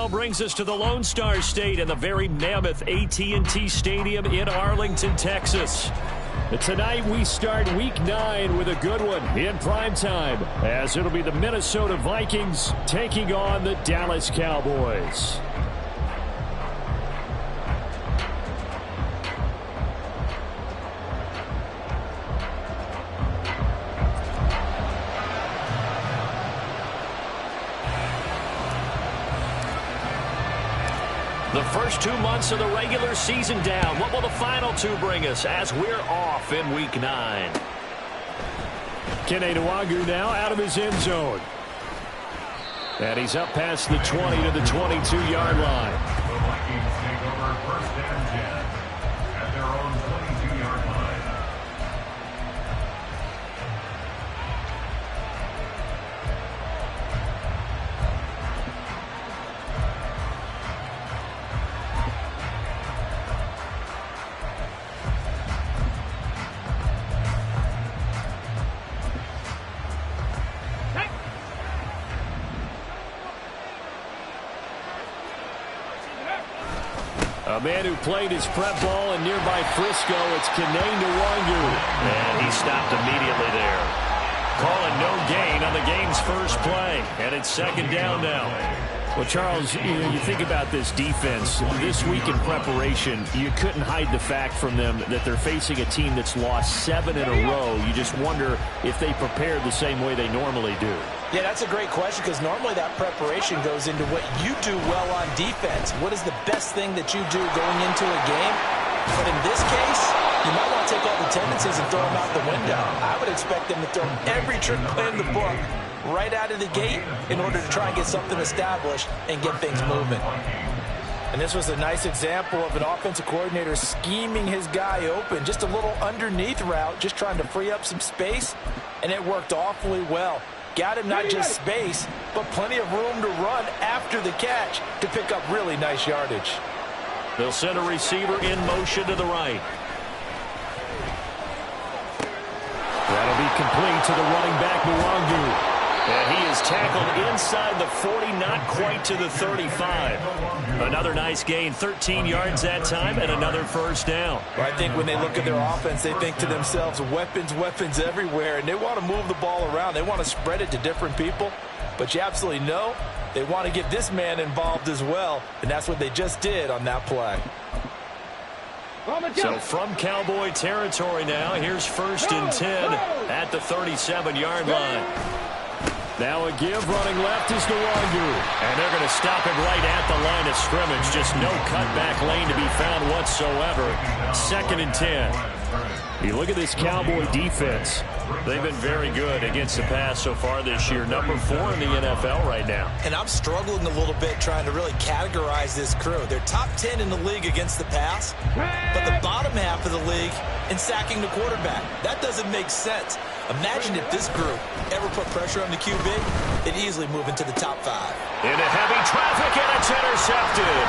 now brings us to the Lone Star State and the very mammoth AT&T Stadium in Arlington, Texas. And tonight we start Week 9 with a good one in primetime, as it'll be the Minnesota Vikings taking on the Dallas Cowboys. The first 2 months of the regular season down. What will the final 2 bring us as we're off in Week 9? Kene Nwangwu now out of his end zone. And he's up past the 20 to the 22-yard line. The Vikings take over first and 10 at their own 22-yard line. A man who played his prep ball in nearby Frisco, it's Kene Nwangwu. And he stopped immediately there. Calling no gain on the game's first play. And it's second down now. Well, Charles, you think about this defense. This week in preparation, you couldn't hide the fact from them that they're facing a team that's lost 7 in a row. You just wonder if they prepared the same way they normally do. Yeah, that's a great question, because normally that preparation goes into what you do well on defense. What is the best thing that you do going into a game? But in this case, you might want to take all the tendencies and throw them out the window. I would expect them to throw every trick play in the book right out of the gate in order to try and get something established and get things moving. And this was a nice example of an offensive coordinator scheming his guy open. Just a little underneath route, just trying to free up some space, and it worked awfully well. Got him not just space, but plenty of room to run after the catch to pick up really nice yardage. They'll send a receiver in motion to the right. That'll be complete to the running back, Nwangwu. And he is tackled inside the 40, not quite to the 35. Another nice gain, 13 yards that time, and another first down. Well, I think when they look at their offense, they think to themselves, weapons, weapons everywhere, and they want to move the ball around. They want to spread it to different people, but you absolutely know they want to get this man involved as well, and that's what they just did on that play. So from Cowboy territory now, here's first and 10 at the 37-yard line. Now a give, running left is Nwangwu. And they're going to stop him right at the line of scrimmage. Just no cutback lane to be found whatsoever. Second and 10. You look at this Cowboy defense. They've been very good against the pass so far this year. Number 4 in the NFL right now. And I'm struggling a little bit trying to really categorize this crew. They're top 10 in the league against the pass, but the bottom half of the league in sacking the quarterback. That doesn't make sense. Imagine if this group ever put pressure on the QB, they'd easily move into the top 5. Into heavy traffic, and it's intercepted.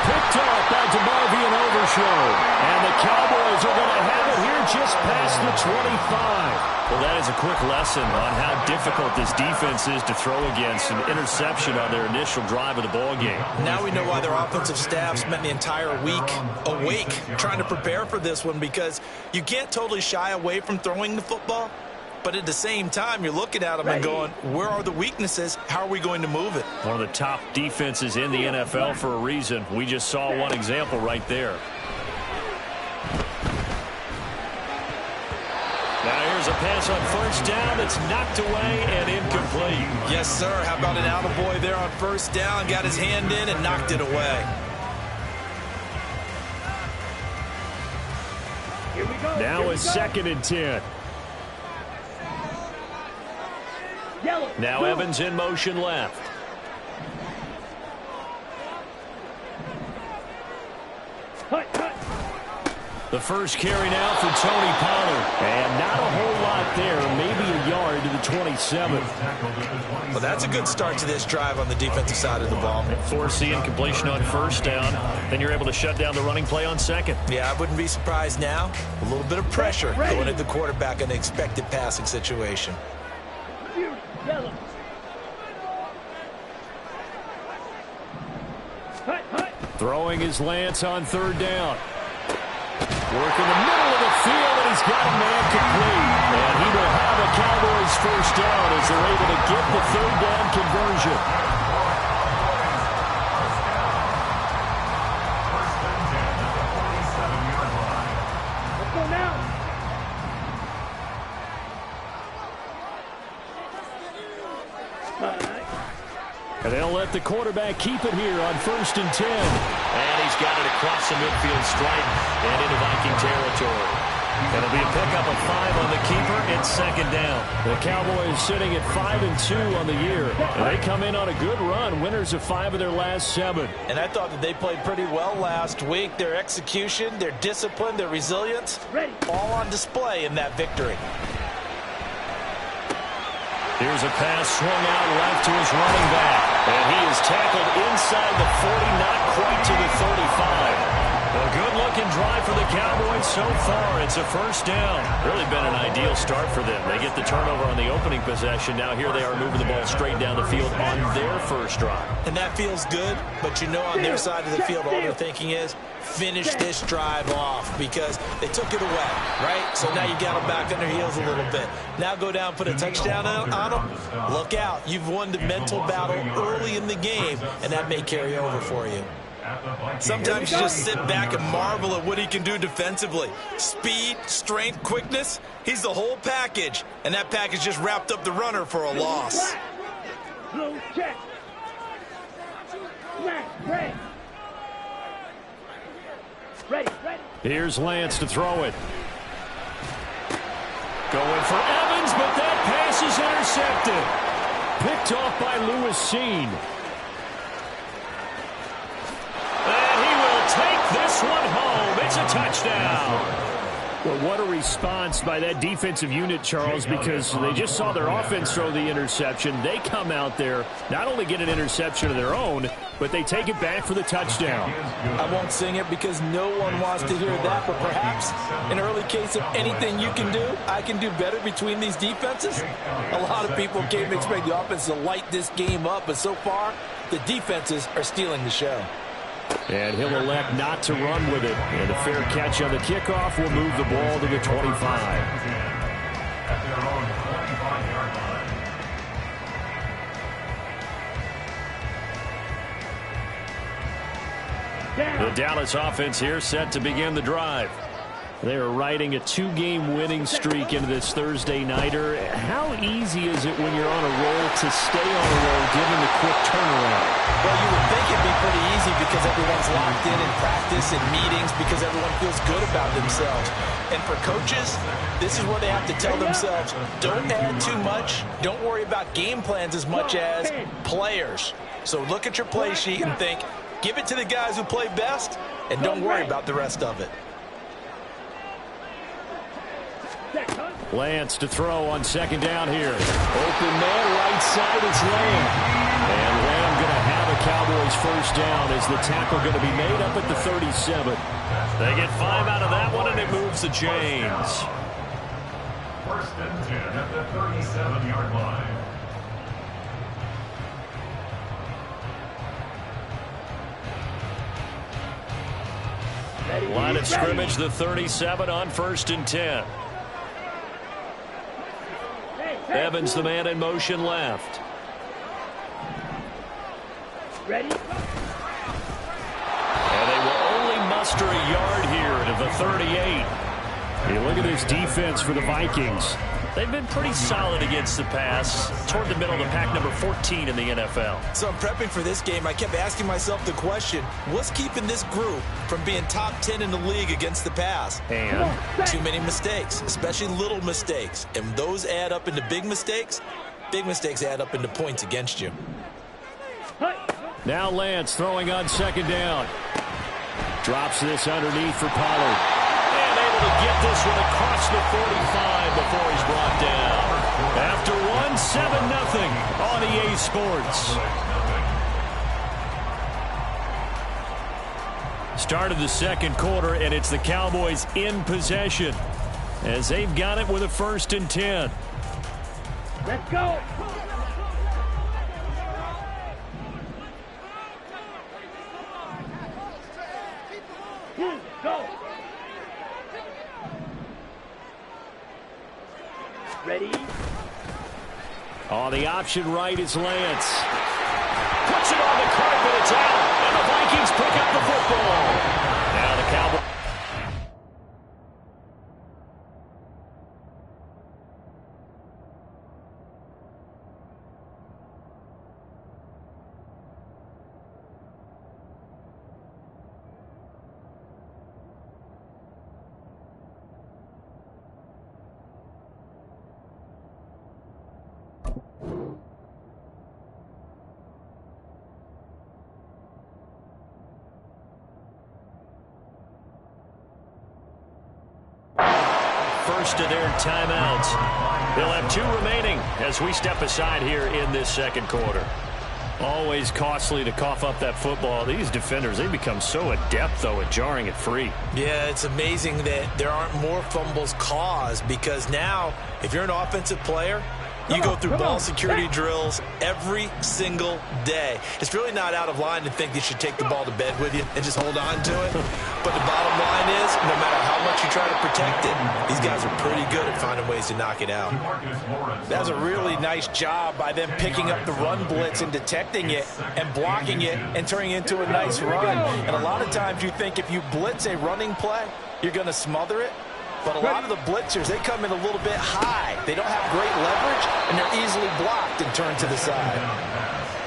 Picked up by DeMarvion Overshow. And the Cowboys are going to have it here just past the 25. Well, that is a quick lesson on how difficult this defense is to throw against. An interception on their initial drive of the ball game. Now we know why their offensive staff spent the entire week awake trying to prepare for this one, because you can't totally shy away from throwing the football. But at the same time, you're looking at them and going, where are the weaknesses? How are we going to move it? One of the top defenses in the NFL for a reason. We just saw one example right there. Now here's a pass on first down that's knocked away and incomplete. Yes, sir. How about an attaboy there on first down? Got his hand in and knocked it away. Here we go. Now it's second and 10. Now Evans in motion left. The first carry now for Tony Pollard. And not a whole lot there. Maybe a yard to the 27. Well, that's a good start to this drive on the defensive side of the ball. Force the incompletion on first down. Then you're able to shut down the running play on second. Yeah, I wouldn't be surprised now. A little bit of pressure going at the quarterback in an expected passing situation. Throwing his Lance on third down. Work in the middle of the field, and he's got a man complete. And he will have a Cowboys first down as they're able to get the third down conversion. Let's go now. And they'll let the quarterback keep it here on 1st and 10. And he's got it across the midfield stripe and into Viking territory. It'll be a pickup of 5 on the keeper. It's 2nd down. The Cowboys sitting at 5-2 on the year. And they come in on a good run, winners of 5 of their last 7. And I thought that they played pretty well last week. Their execution, their discipline, their resilience, all on display in that victory. Here's a pass swung out left to his running back. And he is tackled inside the 40, not quite to the 35. A good-looking drive for the Cowboys so far. It's a first down. Really been an ideal start for them. They get the turnover on the opening possession. Now here they are moving the ball straight down the field on their first drive. And that feels good, but you know on their side of the field all they're thinking is finish this drive off because they took it away, right? So now you got them back on their heels a little bit. Now go down, put a touchdown on them. Look out. You've won the mental battle early in the game, and that may carry over for you. Sometimes you just sit back and marvel at what he can do defensively. Speed, strength, quickness, he's the whole package. And that package just wrapped up the runner for a loss. Blue check. Ready. Ready. Here's Lance to throw it. Going for Evans, but that pass is intercepted. Picked off by Lewis Seen. Take this one home. It's a touchdown. Well, what a response by that defensive unit, Charles, because they just saw their offense throw the interception. They come out there, not only get an interception of their own, but they take it back for the touchdown. I won't sing it because no one wants to hear that, but perhaps an early case of anything you can do, I can do better between these defenses. A lot of people came to expect the offense to light this game up, but so far, the defenses are stealing the show. And he'll elect not to run with it. And a fair catch on the kickoff will move the ball to the 25. The Dallas offense here set to begin the drive. They are riding a 2-game winning streak into this Thursday nighter. How easy is it when you're on a roll to stay on a roll given the quick turnaround? Well, you would think it'd be pretty easy because everyone's locked in practice and meetings because everyone feels good about themselves. And for coaches, this is where they have to tell themselves, don't add too much. Don't worry about game plans as much as players. So look at your play sheet and think, give it to the guys who play best and don't worry about the rest of it. Lance to throw on 2nd down here. Open man, right side, it's Lamb. And Lamb going to have a Cowboys first down as the tackle going to be made up at the 37. They get 5 out of that one, and it moves the chains. 1st and 10 at the 37-yard line. Line of scrimmage, the 37 on 1st and 10. Evans, the man in motion left. Ready? And they will only muster a yard here at the 38. Hey, look at this defense for the Vikings. They've been pretty solid against the pass, toward the middle of the pack, number 14 in the NFL. So I'm prepping for this game. I kept asking myself the question, what's keeping this group from being top 10 in the league against the pass? And too many mistakes, especially little mistakes. And those add up into big mistakes. Big mistakes add up into points against you. now Lance throwing on 2nd down. Drops this underneath for Pollard. And able to get this one across the 45 before he's brought down. After one, 7-0 on EA Sports. Start of the 2nd quarter, and it's the Cowboys in possession as they've got it with a 1st and 10. Let's go. On the option right is Lance. Puts it on the carpet. It's out. And the Vikings pick up the football. Now the Cowboys. First of their timeouts. They'll have 2 remaining as we step aside here in this second quarter. Always costly to cough up that football. These defenders, they become so adept, though, at jarring it free. Yeah, it's amazing that there aren't more fumbles caused, because now, if you're an offensive player, you go through ball security drills every single day. It's really not out of line to think you should take the ball to bed with you and just hold on to it. But the bottom line is, no matter how much you try to protect it, these guys are pretty good at finding ways to knock it out. That was a really nice job by them picking up the run blitz and detecting it and blocking it and turning it into a nice run. And a lot of times you think if you blitz a running play, you're going to smother it. But a lot of the blitzers, they come in a little bit high. They don't have great leverage, and they're easily blocked and turned to the side.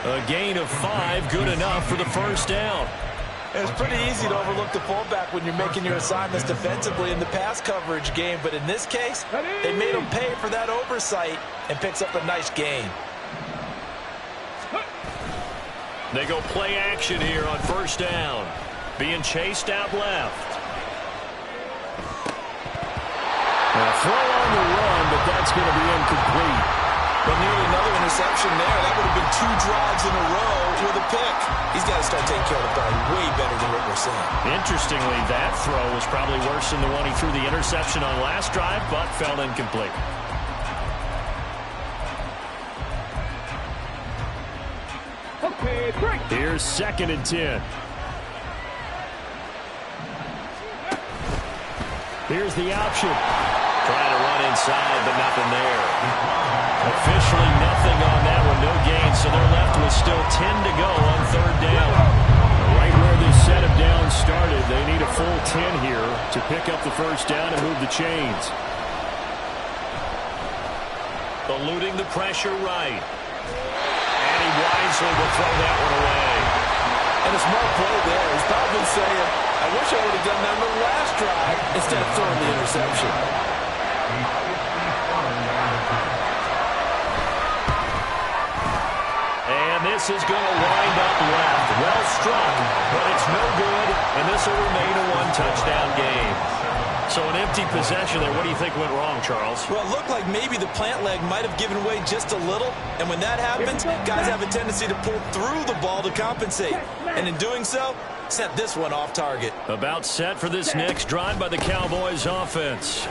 A gain of 5, good enough for the first down. It's pretty easy to overlook the fullback when you're making your assignments defensively in the pass coverage game. But in this case, they made him pay for that oversight and picks up a nice gain. They go play action here on first down. Being chased out left. A throw on the run, but that's going to be incomplete. But nearly another interception there. That would have been 2 drives in a row with a pick. He's got to start taking care of the ball way better than what we're seeing. Interestingly, that throw was probably worse than the one he threw the interception on last drive, but fell incomplete. Okay, break. Here's 2nd and 10. Here's the option. Trying to run inside, but nothing there. Officially nothing on that one, no gain, so they're left with still 10 to go on 3rd down. Right where this set of downs started, they need a full 10 here to pick up the first down and move the chains. Eluding the pressure right. And he wisely will throw that one away. And a smart play there. He's probably saying, I wish I would have done that on the last drive instead of throwing the interception. And this is going to wind up left. Well struck, but it's no good, and this will remain a 1-touchdown game. So an empty possession there. What do you think went wrong, Charles? Well, it looked like maybe the plant leg might have given way just a little, and when that happens, guys have a tendency to pull through the ball to compensate. And in doing so, set this one off target. About set for this next drive by the Cowboys offense.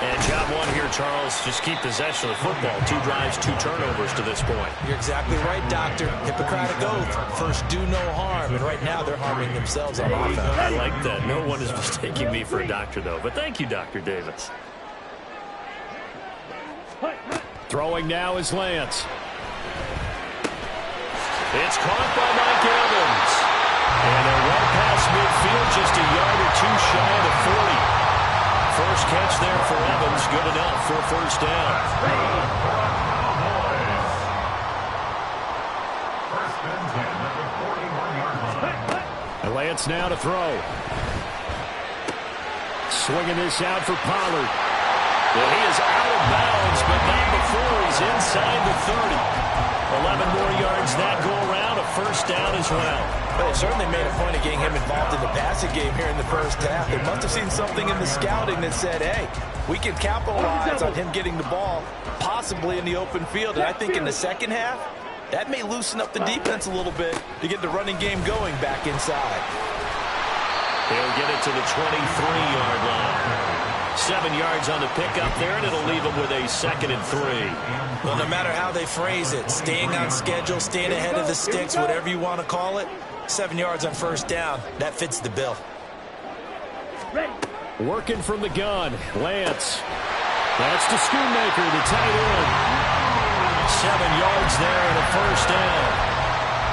And job one here, Charles, just keep possession of the football. 2 drives, 2 turnovers to this point. You're exactly right, Doctor. Hippocratic oath. First, do no harm. And right now, they're harming themselves on offense. I like that. No one is mistaking me for a doctor, though. But thank you, Dr. Davis. Throwing now is Lance. It's caught by Mike Evans. And they're well past midfield, just a yard or 2 shy of the 40. First catch there for Evans, good enough for a first down. Lance now to throw. Swinging this out for Pollard. Well, he is out of bounds, but not before he's inside the 30. 11 more yards that go around, a first down as well. But they certainly made a point of getting him involved in the passing game here in the first half. They must have seen something in the scouting that said, hey, we can capitalize on him getting the ball, possibly in the open field. And I think in the second half, that may loosen up the defense a little bit to get the running game going back inside. They'll get it to the 23-yard line. 7 yards on the pickup there, and it'll leave them with a 2nd and 3. Well, no matter how they phrase it, staying on schedule, staying ahead of the sticks, whatever you want to call it, 7 yards on first down, that fits the bill. Working from the gun, Lance. That's to Schoonmaker, the tight end. 7 yards there and a first down.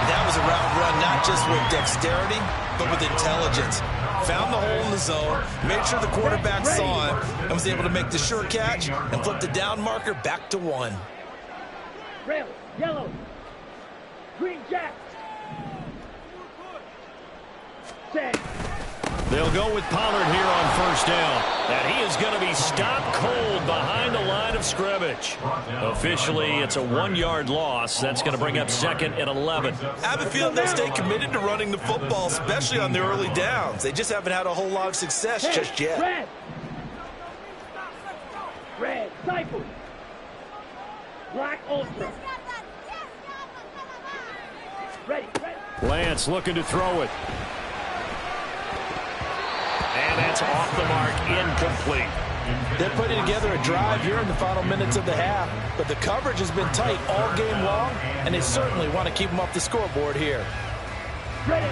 That was a route run, not just with dexterity, but with intelligence. Found the hole in the zone, made sure the quarterback saw it, and was able to make the sure catch and flip the down marker back to 1. Red, yellow, green jack. Set. They'll go with Pollard here on first down. And he is going to be stopped cold behind the line of scrimmage. Officially, it's a 1-yard loss. That's going to bring up 2nd and 11. I have a feeling they'll stay committed to running the football, especially on the early downs. They just haven't had a whole lot of success just yet. Red. Red, Cypher. Black Ultra. Ready, ready. Lance looking to throw it. And that's off the mark, incomplete. They're putting together a drive here in the final minutes of the half, but the coverage has been tight all game long, and they certainly want to keep them off the scoreboard here. Ready.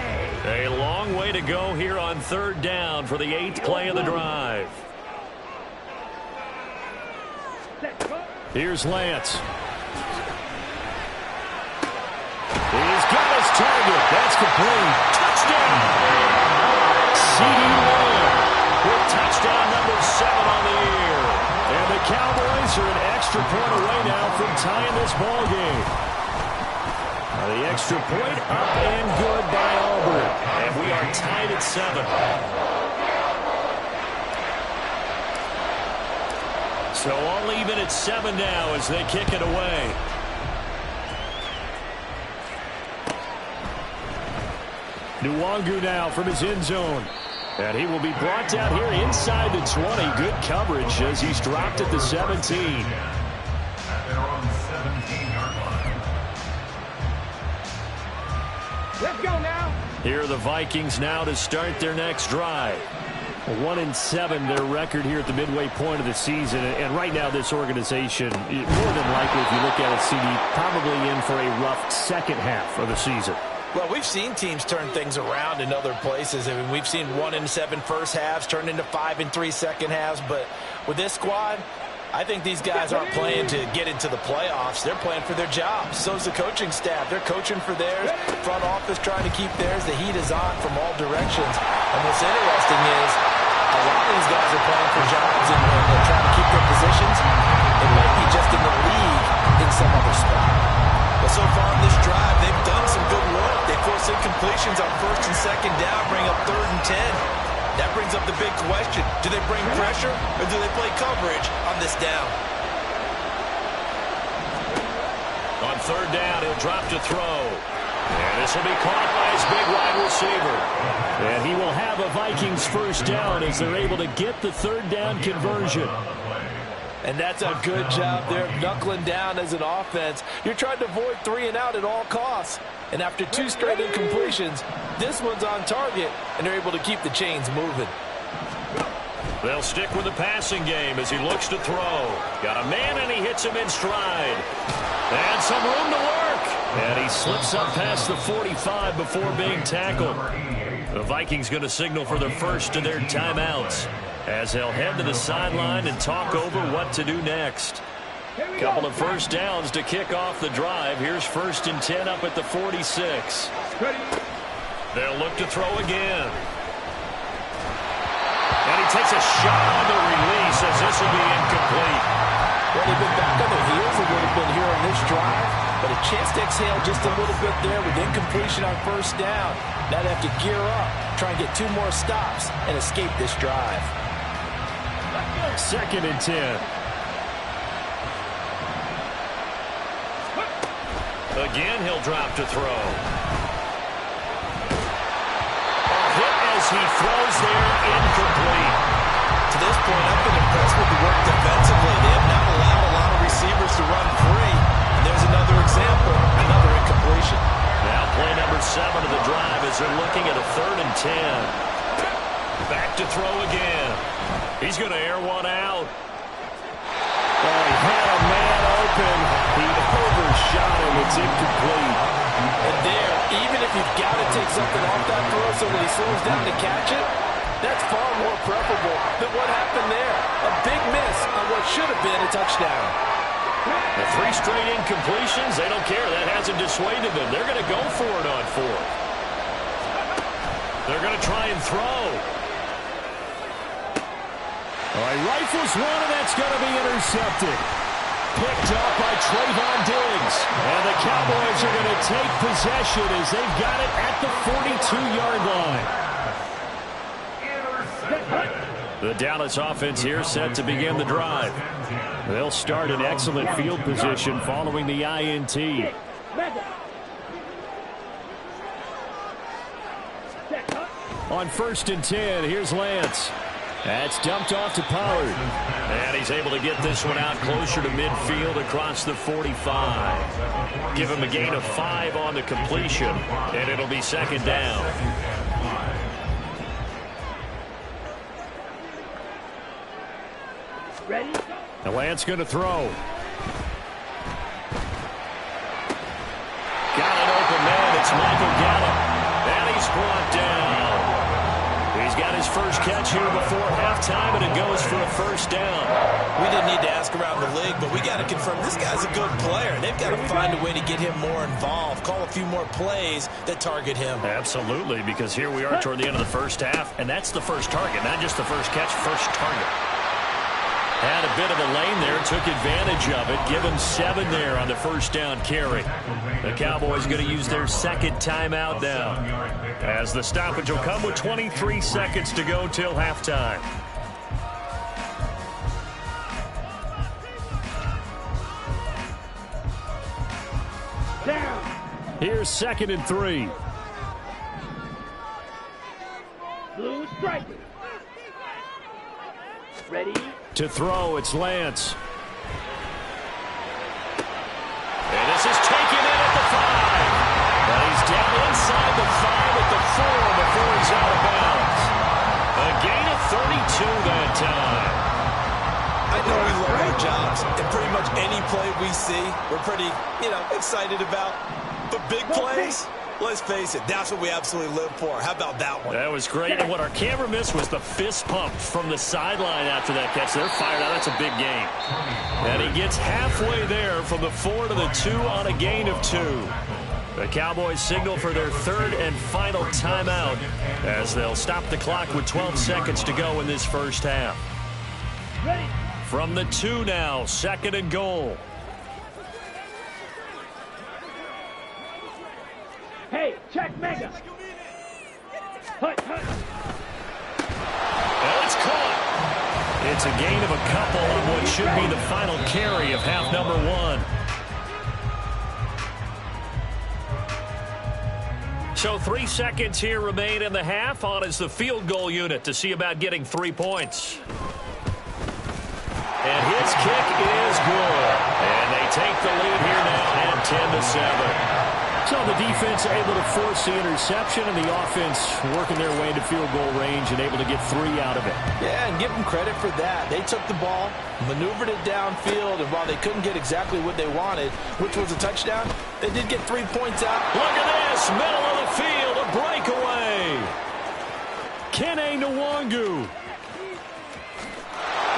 A long way to go here on 3rd down for the 8th play of the drive. Here's Lance. He's got his target. That's complete. Touchdown. CD Lamb with touchdown number 7 on the year. And the Cowboys are an extra point away now from tying this ball game. The extra point up and good by Auburn. And we are tied at 7. So all even at 7 now as they kick it away. Nwangu now from his end zone. And he will be brought down here inside the 20. Good coverage as he's dropped at the 17. At their own 17-yard line. Let's go now. Here are the Vikings now to start their next drive. 1-7 their record here at the midway point of the season. And right now this organization, more than likely if you look at it, CD, probably in for a rough second half of the season. Well, we've seen teams turn things around in other places. I mean, we've seen 1-7 first halves turn into 5-3 second halves. But with this squad, I think these guys aren't playing to get into the playoffs. They're playing for their jobs. So's the coaching staff. They're coaching for theirs. Front office trying to keep theirs. The heat is on from all directions. And what's interesting is a lot of these guys are playing for jobs and trying to keep their positions. It might be just in the league in some other spot. But so far in this drive, they've done some good work. They force incompletions on 1st and 2nd down, bring up 3rd and 10. That brings up the big question. Do they bring pressure or do they play coverage on this down? On 3rd down, he'll drop to throw. And this will be caught by his big wide receiver. And he will have a Vikings first down as they're able to get the 3rd down conversion. And that's a good job there, knuckling down as an offense. You're trying to avoid 3 and out at all costs. And after 2 straight incompletions, this one's on target, and they're able to keep the chains moving. They'll stick with the passing game as he looks to throw. Got a man, and he hits him in stride. And some room to work. And he slips up past the 45 before being tackled. The Vikings going to signal for their first of their timeouts as they'll head to the sideline and talk over what to do next. Couple of first downs to kick off the drive. Here's 1st and 10 up at the 46. They'll look to throw again. And he takes a shot on the release as this will be incomplete. Well, they've been back on their heels a little bit here on this drive, but a chance to exhale just a little bit there with incompletion on 1st down. Now they have to gear up, try and get 2 more stops, and escape this drive. 2nd and 10. Again, he'll drop to throw. A hit as he throws there, incomplete. To this point, I've been impressed with the work defensively. They have not allowed a lot of receivers to run free. And there's another example, another incompletion. Now play number 7 of the drive as they're looking at a 3rd and 10. Back to throw again. He's going to air one out. Oh, he had a man open. He overshot him. It's incomplete. And there, even if you've got to take something off that throw so when he slows down to catch it, that's far more preferable than what happened there. A big miss on what should have been a touchdown. The 3 straight incompletions, they don't care. That hasn't dissuaded them. They're going to go for it on 4th. They're going to try and throw. All right, rifles one, and that's going to be intercepted. Picked up by Trayvon Diggs. And the Cowboys are going to take possession as they've got it at the 42-yard line. The Dallas offense here set to begin the drive. They'll start in excellent field position following the INT. On 1st and 10, here's Lance. That's dumped off to Pollard. And he's able to get this one out closer to midfield across the 45. Give him a gain of 5 on the completion, and it'll be 2nd down. Ready? And Lance going to throw. Got an open man. It's Michael Gallup. And he's brought down. He's got his first catch here before halftime, and it goes for a 1st down. We didn't need to ask around the league, but we got to confirm this guy's a good player. They've got to find a way to get him more involved, call a few more plays that target him. Absolutely, because here we are toward the end of the first half, and that's the first target, not just the first catch, first target. Had a bit of a lane there, took advantage of it. Give him 7 there on the 1st down carry. The Cowboys going to use their 2nd timeout now, as the stoppage will come with 23 seconds to go till halftime. Down. Here's 2nd and 3. Blue striker. Ready? To throw, it's Lance. And this is taken in at the 5. But he's down inside the 5 at the 4 before he's out of bounds. A gain of 32 that time. I know we love our jobs, and pretty much any play we see, we're pretty, excited about. But big plays, let's face it, that's what we absolutely live for. How about that one? That was great. And what our camera missed was the fist pump from the sideline after that catch. They're fired out. That's a big gain. And he gets halfway there from the 4 to the 2 on a gain of 2. The Cowboys signal for their 3rd and final timeout as they'll stop the clock with 12 seconds to go in this first half. Ready? From the 2 now, 2nd and goal. Hey, check mega. Hut, hut. Well, it's caught. It's a gain of a couple on what should be the final carry of half number 1. So 3 seconds here remain in the half. On is the field goal unit to see about getting 3 points. And his kick is good. And they take the lead here now at 10-7. So the defense able to force the interception, and the offense working their way into field goal range and able to get 3 out of it. Yeah, and give them credit for that. They took the ball, maneuvered it downfield, and while they couldn't get exactly what they wanted, which was a touchdown, they did get 3 points out. Look at this, middle of the field, a breakaway. Kene Nwangu.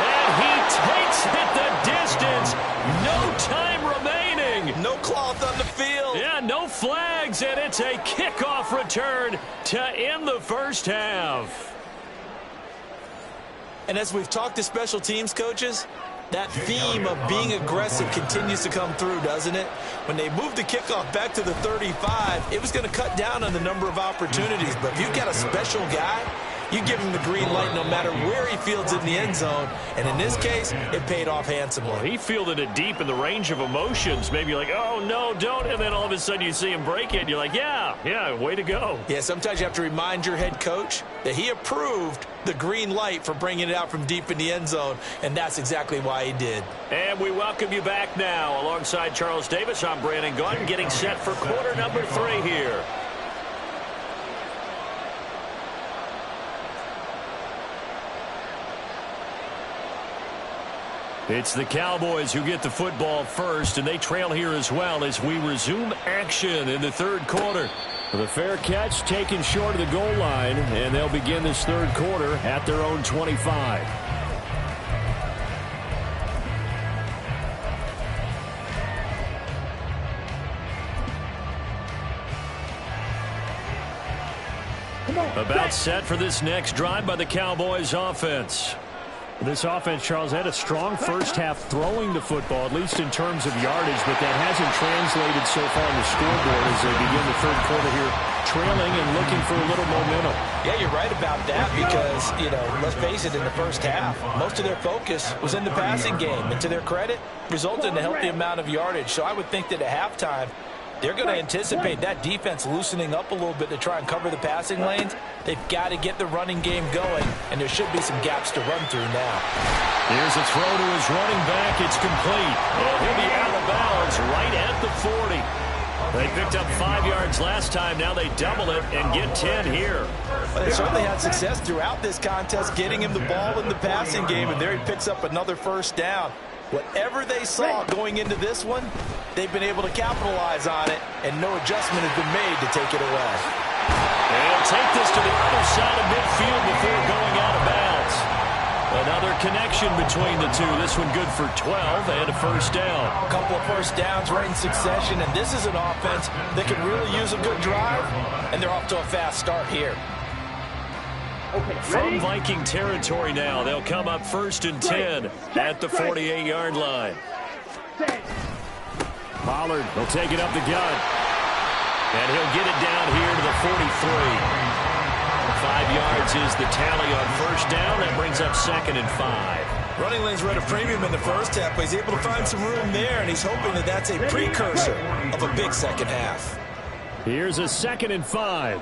And he takes it the distance. No time remaining. No cloth on the field. Yeah, no flags, and it's a kickoff return to end the first half. And as we've talked to special teams coaches, that theme of being aggressive continues to come through, doesn't it? When they moved the kickoff back to the 35, it was going to cut down on the number of opportunities. But if you've got a special guy, you give him the green light no matter where he fields in the end zone. And in this case, it paid off handsomely. Well, he fielded it deep in the range of emotions. Maybe you're like, oh, no, don't. And then all of a sudden you see him break it. And you're like, yeah, way to go. Yeah, sometimes you have to remind your head coach that he approved the green light for bringing it out from deep in the end zone. And that's exactly why he did. And we welcome you back now. Alongside Charles Davis, I'm Brandon Gaudin, getting set for quarter number 3 here. It's the Cowboys who get the football first, and they trail here as well as we resume action in the 3rd quarter. The fair catch taken short of the goal line, and they'll begin this 3rd quarter at their own 25. About set for this next drive by the Cowboys offense. This offense, Charles, had a strong first half throwing the football, at least in terms of yardage, but that hasn't translated so far on the scoreboard as they begin the third quarter here, trailing and looking for a little momentum. Yeah, you're right about that because, let's face it, in the first half, most of their focus was in the passing game. And to their credit, resulted in a healthy amount of yardage. So I would think that at halftime, they're going to anticipate that defense loosening up a little bit to try and cover the passing lanes. They've got to get the running game going, and there should be some gaps to run through now. Here's a throw to his running back. It's complete. And he'll be out of bounds right at the 40. They picked up 5 yards last time. Now they double it and get 10 here. Well, they certainly had success throughout this contest getting him the ball in the passing game, and there he picks up another first down. Whatever they saw going into this one, they've been able to capitalize on it, and no adjustment has been made to take it away. And he'll take this to the other side of midfield before going out of bounds. Another connection between the two. This one good for 12 and a first down. A couple of first downs right in succession, and this is an offense that can really use a good drive, and they're off to a fast start here. From Viking territory now, they'll come up 1st and 10 at the 48-yard line. Pollard will take it up the gut. And he'll get it down here to the 43. 5 yards is the tally on first down. That brings up 2nd and 5. Running lanes were at a premium in the first half, but he's able to find some room there, and he's hoping that that's a precursor of a big second half. Here's a 2nd and 5.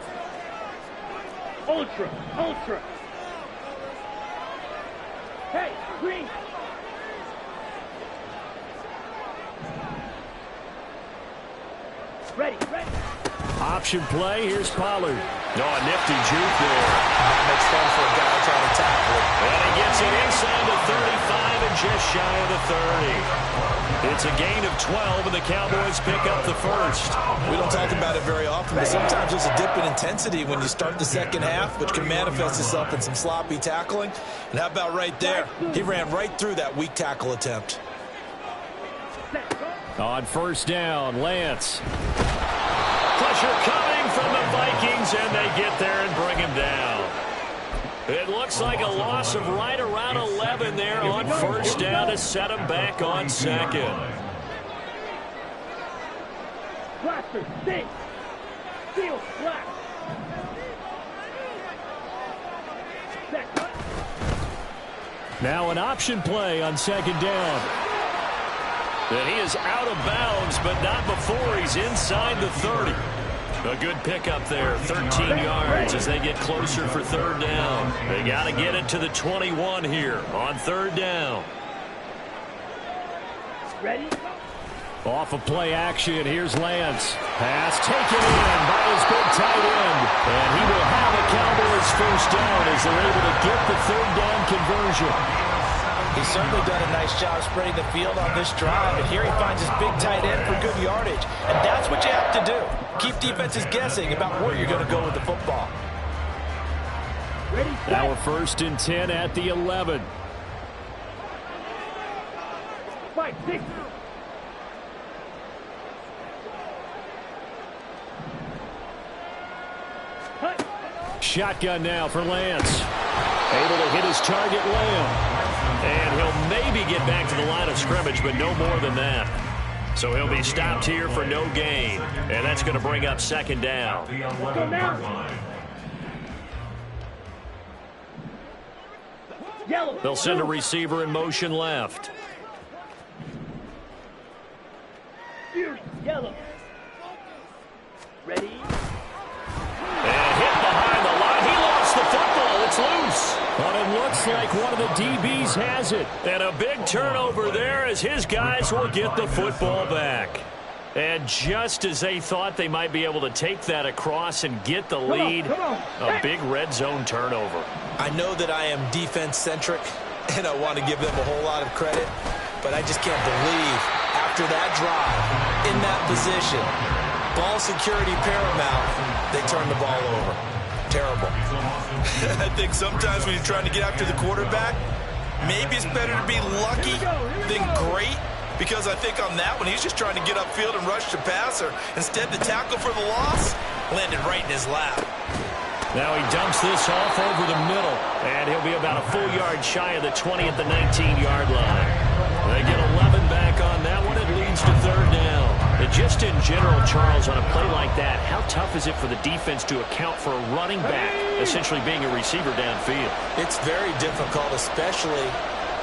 Ultra. Hey, green. Ready. Option play. Here's Pollard. A nifty juke there. That makes fun for a guy trying to tackle it. And he gets it inside the 35 and just shy of the 30. It's a gain of 12, and the Cowboys pick up the first. We don't talk about it very often, but sometimes there's a dip in intensity when you start the second half, which can manifest itself in some sloppy tackling. And how about right there? He ran right through that weak tackle attempt. On first down, Lance. Pressure coming from the Vikings, and they get there and bring him down. It looks like a loss of right around 11 there on first down to set him back on second. Blaster, six. Steel, black. Now an option play on second down. And he is out of bounds, but not before he's inside the 30. A good pickup there, 13 yards as they get closer for third down. They got to get it to the 21 here on third down. Ready? Off of play action, here's Lance. Pass taken in by his big tight end. And he will have a Cowboys first down as they're able to get the third down conversion. He's certainly done a nice job spreading the field on this drive, and here he finds his big tight end for good yardage. And that's what you have to do. Keep defenses guessing about where you're going to go with the football. Ready, Now we're 1st and 10 at the 11. 5, 6. Shotgun now for Lance. Able to hit his target, Lamb. And he'll maybe get back to the line of scrimmage, but no more than that. So he'll be stopped here for no gain. And that's going to bring up second down. Yellow. They'll send a receiver in motion left. Fury, yellow. Ready? And hit behind the line. He lost the football. It's loose. But it looks like one of the DBs has it. And a big turnover there as his guys will get the football back. And just as they thought they might be able to take that across and get the lead, a big red zone turnover. I know that I am defense-centric, and I want to give them a whole lot of credit, but I just can't believe after that drive, in that position, ball security paramount, they turn the ball over. Terrible. I think sometimes when you're trying to get after the quarterback, maybe it's better to be lucky than great, because I think on that one, he's just trying to get upfield and rush the passer. Instead, the tackle for the loss landed right in his lap. Now he dumps this off over the middle, and he'll be about a full yard shy of the 20 at the 19-yard line. They get 11 back on that one. It leads to third down. And just in general, Charles, on a play like that, how tough is it for the defense to account for a running back essentially being a receiver downfield? It's very difficult, especially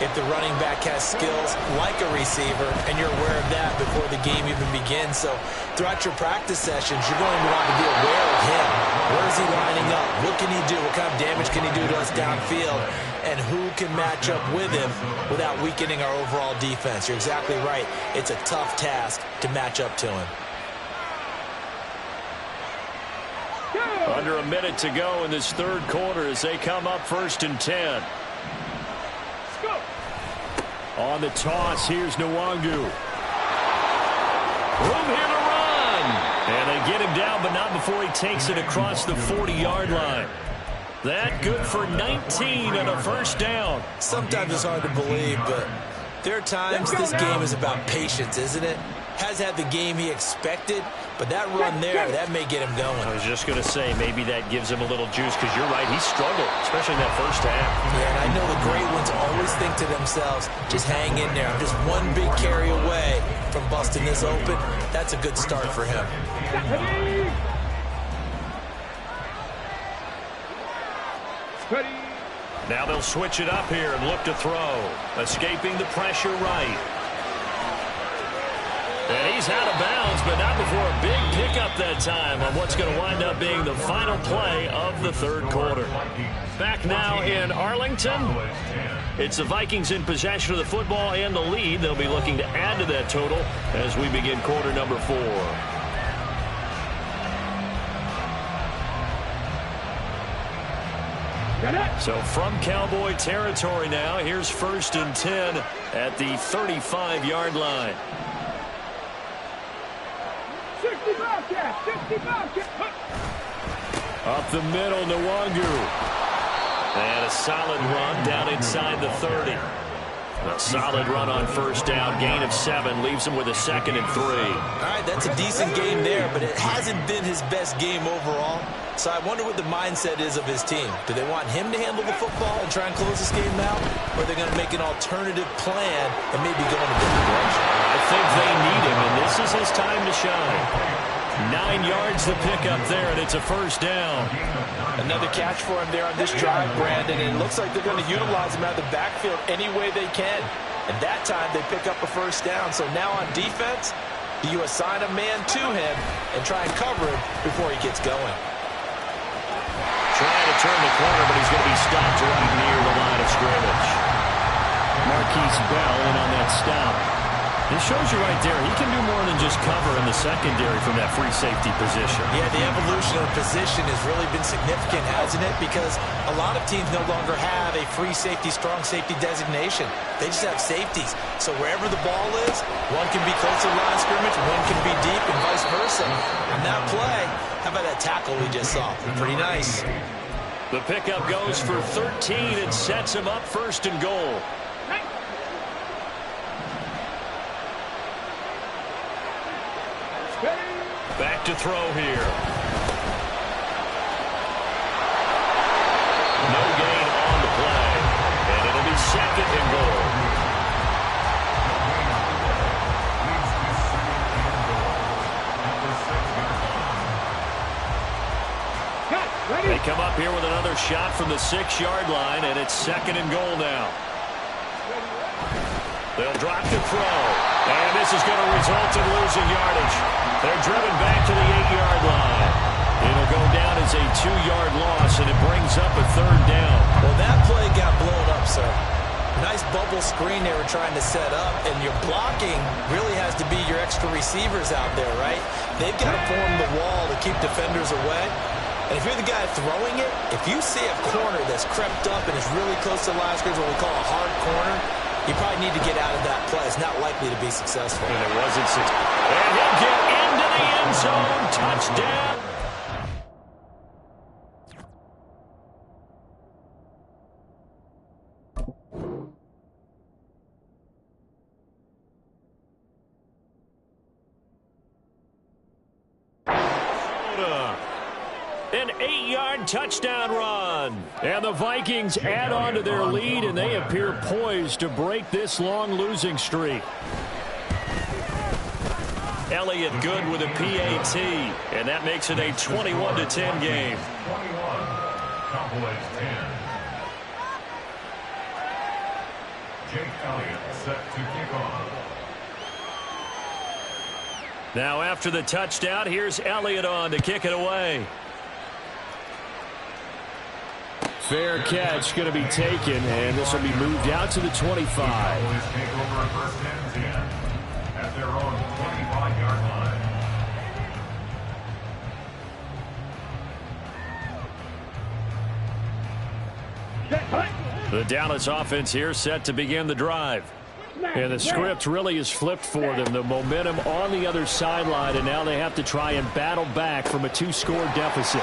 if the running back has skills like a receiver, and you're aware of that before the game even begins. So throughout your practice sessions, you're going to want to be aware of him. Where is he lining up? What can he do? What kind of damage can he do to us downfield? And who can match up with him without weakening our overall defense? You're exactly right. It's a tough task to match up to him. Under a minute to go in this third quarter as they come up 1st and 10. On the toss, here's Nwangu. Room here to run. And they get him down, but not before he takes it across the 40-yard line. That good for 19 and a first down. Sometimes it's hard to believe, but there are times this game is about patience, isn't it? Has had the game he expected, but that run there, that may get him going. I was just going to say, maybe that gives him a little juice, because you're right, he struggled, especially in that first half. Yeah, and I know the great ones always think to themselves, just hang in there. I'm just one big carry away from busting this open. That's a good start for him. Now they'll switch it up here and look to throw. Escaping the pressure right. And he's out of bounds, but not before a big pickup that time on what's going to wind up being the final play of the third quarter. Back now in Arlington. It's the Vikings in possession of the football and the lead. They'll be looking to add to that total as we begin quarter number 4. So from Cowboy territory now, here's 1st and 10 at the 35-yard line. 65 cap. Up the middle, Nwangu. And a solid run down inside the 30. A solid run on first down. Gain of 7 leaves him with a 2nd and 3. All right, that's a decent game there, but it hasn't been his best game overall. So I wonder what the mindset is of his team. Do they want him to handle the football and try and close this game out? Or are they going to make an alternative plan and maybe go in a different direction? I think they need him, and this is his time to shine. 9 yards to pick up there, and it's a first down. Another catch for him there on this drive, Brandon, and it looks like they're going to utilize him out of the backfield any way they can. And that time they pick up a first down. So now on defense, do you assign a man to him and try and cover him before he gets going? Trying to turn the corner, but he's going to be stopped right near the line of scrimmage. Marquise Bell in on that stop. This shows you right there, he can do more than just cover in the secondary from that free safety position. Yeah, the evolution of position has really been significant, hasn't it? Because a lot of teams no longer have a free safety, strong safety designation. They just have safeties. So wherever the ball is, one can be close to the line of scrimmage, one can be deep, and vice versa. On that play, how about that tackle we just saw? Pretty nice. The pickup goes for 13 and sets him up 1st and goal. Back to throw here. No gain on the play. And it'll be 2nd and goal. They come up here with another shot from the 6-yard line, and it's 2nd and goal now. They'll drop to throw. And this is going to result in losing yardage. They're driven back to the 8-yard line. It'll go down as a 2-yard loss, and it brings up a 3rd down. Well, that play got blown up, sir. Nice bubble screen they were trying to set up, and your blocking really has to be your extra receivers out there, right? They've got to form the wall to keep defenders away. And if you're the guy throwing it, if you see a corner that's crept up and is really close to the line of scrimmage, what we call a hard corner, you probably need to get out of that play. It's not likely to be successful. And it wasn't successful. And he'll get into the end zone. Touchdown. An 8-yard touchdown run. And the Vikings add on to their lead, and they appear poised to break this long losing streak. Elliott good with a PAT, and that makes it a 21-10 game. 21, Cowboys 10. Jake Elliott set to kick off. Now after the touchdown, here's Elliott on to kick it away. Fair catch going to be taken, and this will be moved out to the 25. Cowboys take over first and 10 at their own 25-yard line. The Dallas offense here set to begin the drive. And the script really is flipped for them. The momentum on the other sideline, and now they have to try and battle back from a 2-score deficit.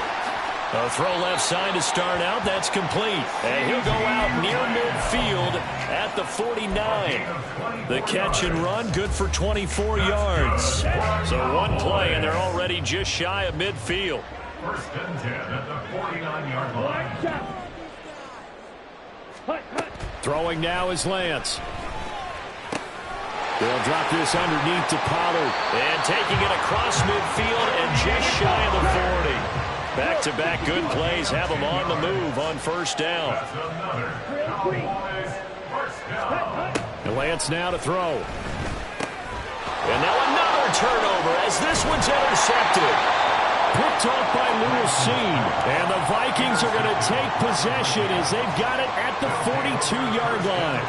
A throw left side to start out. That's complete. And he'll go out near midfield at the 49. The catch and run good for 24 yards. So one play, and they're already just shy of midfield. First and 10 at the 49-yard line. Throwing now is Lance. They'll drop this underneath to Pollard. And taking it across midfield and just shy of the 40. Back-to-back good plays have them on the move on first down. That's another Cowboys first down. And Lance now to throw. And now another turnover as this one's intercepted. Picked off by Lewis Seen. And the Vikings are going to take possession as they've got it at the 42-yard line.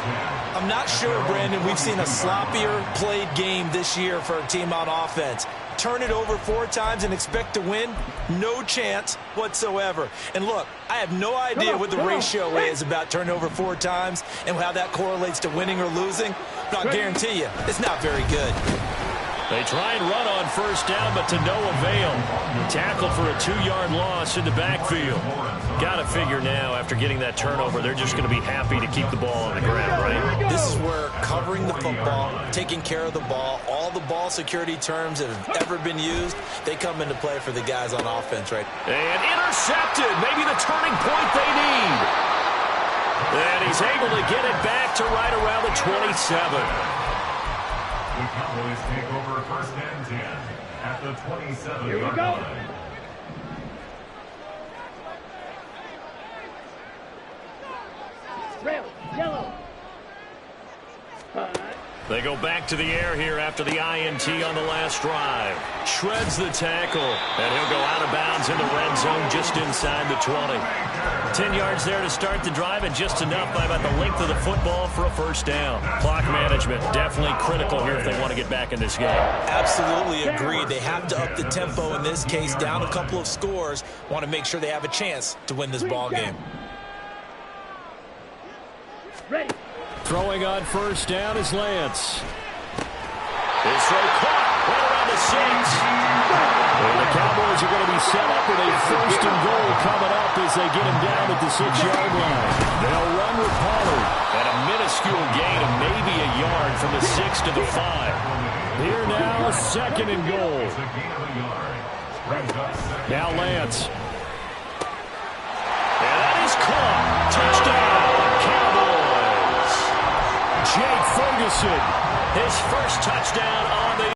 I'm not sure, Brandon, we've seen a sloppier played game this year for a team on offense. Turn it over 4 times and expect to win? No chance whatsoever. And look, I have no idea what the ratio is about turnover 4 times and how that correlates to winning or losing, but I'll guarantee you, it's not very good. They try and run on first down, but to no avail. Tackle for a 2-yard loss in the backfield. Got to figure now, after getting that turnover, they're just going to be happy to keep the ball on the ground, right? This is where covering the football, taking care of the ball, all the ball security terms that have ever been used, they come into play for the guys on offense, right? And intercepted. Maybe the turning point they need. And he's able to get it back to right around the 27. The Cowboys take over first and 10 at the 27-yard line. Red, yellow. They go back to the air here after the INT on the last drive. Shreds the tackle, and he'll go out of bounds in the red zone just inside the 20. 10 yards there to start the drive, and just enough by about the length of the football for a first down. Clock management definitely critical here if they want to get back in this game. Absolutely agreed. They have to up the tempo in this case, down a couple of scores. Want to make sure they have a chance to win this ball game. Ready. Throwing on first down is Lance. His throw caught right around the 6. And the Cowboys are going to be set up with a first and goal coming up as they get him down at the 6-yard line. They'll run with Pollard. And a minuscule gain of maybe a yard from the 6 to the 5. Here now, second and goal. Now Lance. And that is caught. Touchdown, Cowboys. Jake Ferguson. His first touchdown on the